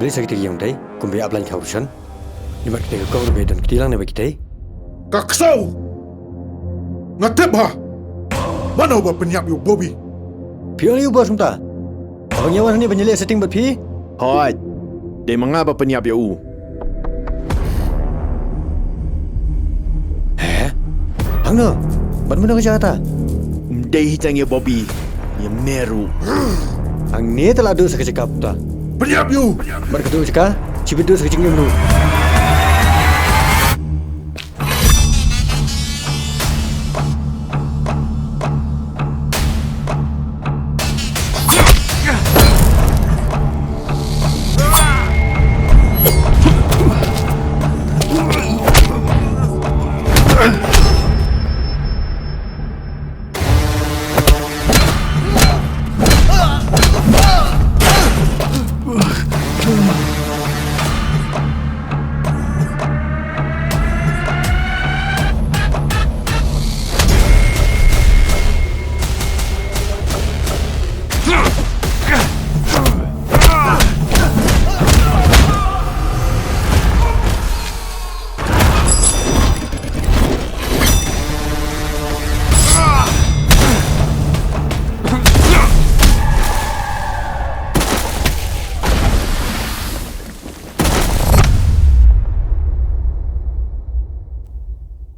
beli sakit yang day, kumbi upline kausan. Lima kita kau lebih dan ketilang nebak kita. Kaksau! Ngatep ha? Mana ubah penyap yu Bobby? Pion ni ubah sumta. Abang Yawan ni banyak setting buat pi. Hoi. Dia mengapa penyap ya u? Hang no. Mana kerja kata? Dia hitang ya Bobby. Yang meru. Hang ni telah ada sekecikap ta. Penyap yu! Mereka tu cakap, cipit tu sekeciknya menu.